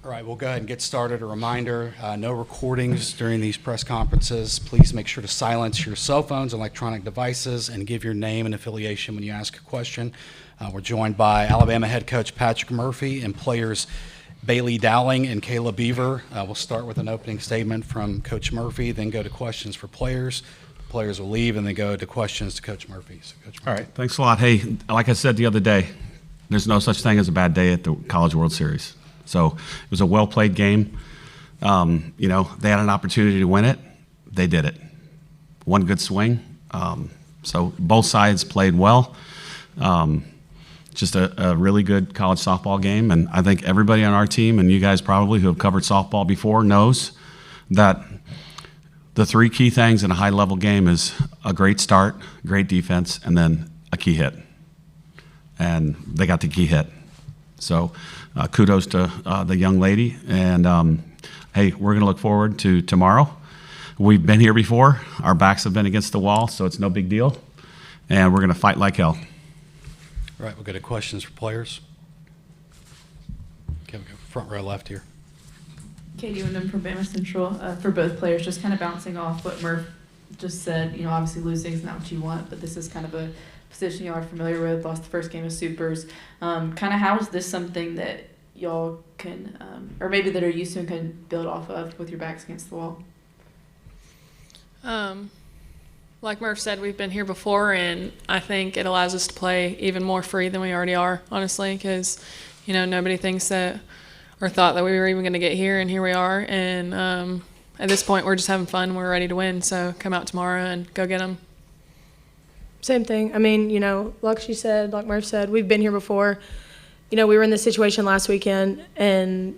All right, we'll go ahead and get started. A reminder, no recordings during these press conferences. Please make sure to silence your cell phones and electronic devices and give your name and affiliation when you ask a question. We're joined by Alabama head coach Patrick Murphy and players Bailey Dowling and Kayla Beaver. We'll start with an opening statement from Coach Murphy, then go to questions for players. Players will leave and then go to questions to Coach Murphy. So, Coach Murphy. All right, thanks a lot. Hey, like I said the other day, there's no such thing as a bad day at the College World Series. So it was a well-played game. They had an opportunity to win it. They did it. One good swing. So both sides played well. Just a really good college softball game. And I think everybody on our team, and you guys probably who have covered softball before, knows that the three key things in a high-level game is a great start, great defense, and then a key hit. And they got the key hit. So kudos to the young lady. And, hey, we're going to look forward to tomorrow. We've been here before. Our backs have been against the wall, so it's no big deal. And we're going to fight like hell. All right, we'll go to questions for players. Okay, we'll go front row left here. Katie Wyndham from Bama Central. For both players, just kind of bouncing off what Murph just said, obviously losing is not what you want, but this is kind of a position y'all are familiar with, lost the first game of Supers. Kind of how is this something that y'all can, or maybe that are used to and can build off of with your backs against the wall? Like Murph said, we've been here before, and I think it allows us to play even more free than we already are, honestly, because, nobody thinks that or thought that we were even going to get here, and here we are. And at this point, we're just having fun. We're ready to win, so come out tomorrow and go get them. Same thing. I mean, like she said, like Murph said, we've been here before. We were in this situation last weekend, and,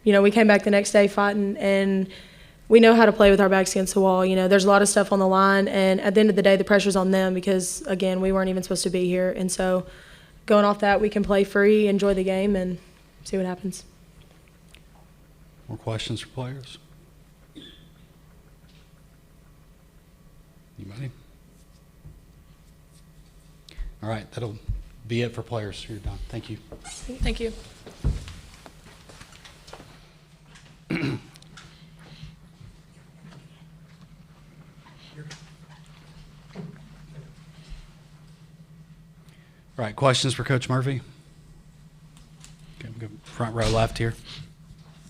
we came back the next day fighting, and we know how to play with our backs against the wall. There's a lot of stuff on the line, and at the end of the day, the pressure's on them because, again, we weren't even supposed to be here. And so going off that, we can play free, enjoy the game, and see what happens. More questions for players? Anybody? All right, that'll be it for players. You're done. Thank you. Thank you. All right, questions for Coach Murphy? Okay, we'll go front row left here.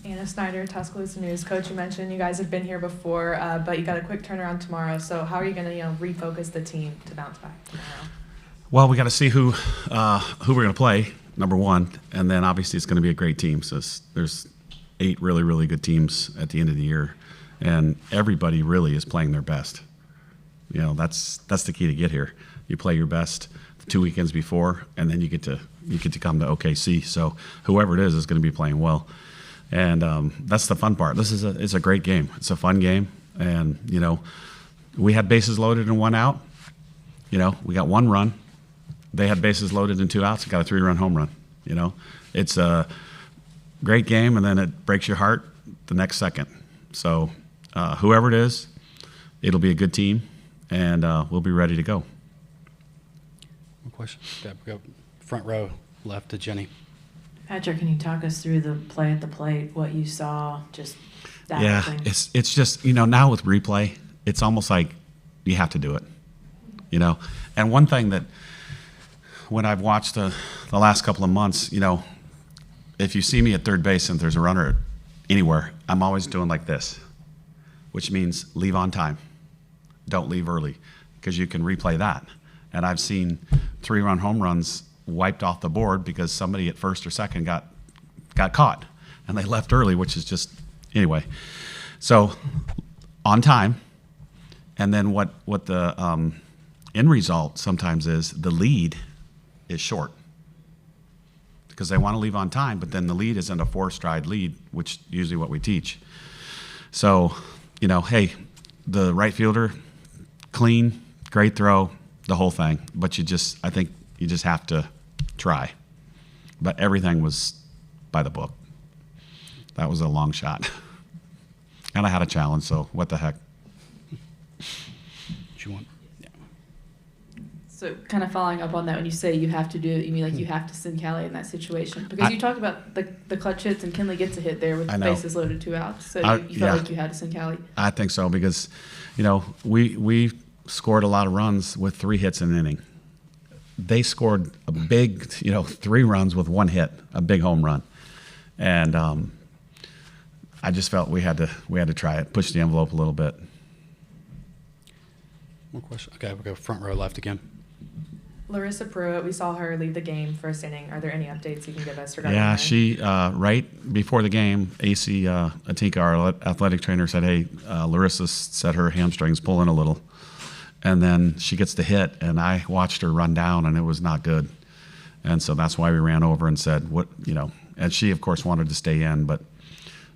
Anna Snyder, Tuscaloosa News. Coach, you mentioned you guys have been here before, but you got a quick turnaround tomorrow. So how are you going to, refocus the team to bounce back tomorrow? Well, we got to see who we're going to play, number one, and then obviously it's going to be a great team. So there's 8 really, really good teams at the end of the year, and everybody really is playing their best. That's the key to get here. You play your best 2 weekends before, and then you get to come to OKC. So whoever it is going to be playing well, and that's the fun part. It's a great game. It's a fun game, and we had bases loaded and 1 out. We got 1 run. They had bases loaded and 2 outs. Got a 3-run home run. It's a great game, and then it breaks your heart the next second. So whoever it is, it'll be a good team, and we'll be ready to go. More questions? Go front row left to Jenny. Patrick, can you talk us through the play at the plate, what you saw, just that Yeah, thing? it's just, now with replay, it's almost like you have to do it, And one thing that when I've watched the last couple of months, if you see me at third base and there's a runner anywhere, I'm always doing like this, which means leave on time. Don't leave early, because you can replay that. And I've seen 3-run home runs wiped off the board because somebody at first or second got caught and they left early, which is just, anyway. So on time, and then what the end result sometimes is the lead is short because they want to leave on time, but then the lead isn't a 4-stride lead, which usually what we teach. So, hey, the right fielder, clean, great throw, the whole thing. But I think you just have to try. But everything was by the book. That was a long shot. And I had a challenge, so what the heck. What you want? Yeah. So kind of following up on that, when you say you have to do it, you mean like you have to send Callie in that situation? Because you talk about the clutch hits, and Kinley gets a hit there with I know. bases loaded, 2 outs. So you yeah. felt like you had to send Callie. I think so because, we scored a lot of runs with 3 hits in an inning. They scored a big, 3 runs with 1 hit, a big home run, and I just felt we had to try it, push the envelope a little bit. More question? Okay, we'll go front row left again. Larissa Pruitt, we saw her lead the game first inning. Are there any updates you can give us regarding Yeah, her? she right before the game, AC Atinka, our athletic trainer, said, "Hey, Larissa said her hamstring's pulling a little," and then she gets the hit, and I watched her run down, and it was not good, and so that's why we ran over and said, "What?" And she, of course, wanted to stay in, but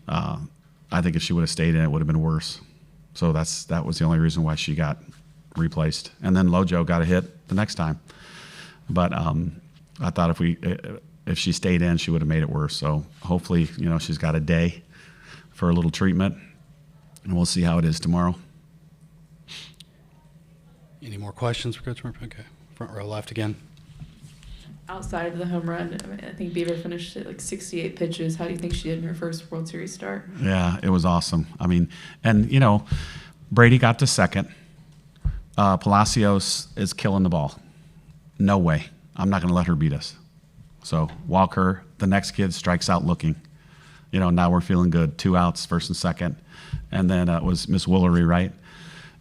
I think if she would have stayed in, it would have been worse. So that was the only reason why she got replaced, and then Lojo got a hit the next time. But I thought if she stayed in, she would have made it worse. So hopefully, she's got a day for a little treatment, and we'll see how it is tomorrow. Any more questions for Coach Murphy? Okay, front row left again. Outside of the home run, I think Beaver finished at like 68 pitches. How do you think she did in her first World Series start? Yeah, it was awesome. I mean, and Brady got to second. Palacios is killing the ball. No way. I'm not going to let her beat us. So Walker, the next kid, strikes out looking. Now we're feeling good. 2 outs, first and second. And then it was Miss Woolery, right?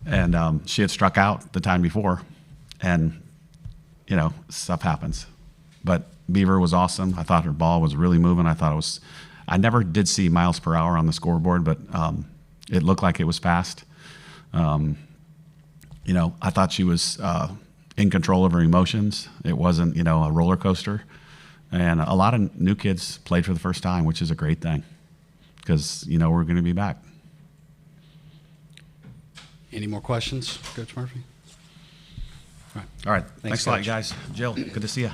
And she had struck out the time before. And, stuff happens. But Beaver was awesome. I thought her ball was really moving. I never did see miles per hour on the scoreboard, but it looked like it was fast. I thought she was in control of her emotions. It wasn't, a roller coaster. And a lot of new kids played for the first time, which is a great thing because, we're going to be back. Any more questions, Coach Murphy? All right. Thanks, Thanks a lot, Coach. guys. Jill, good to see you.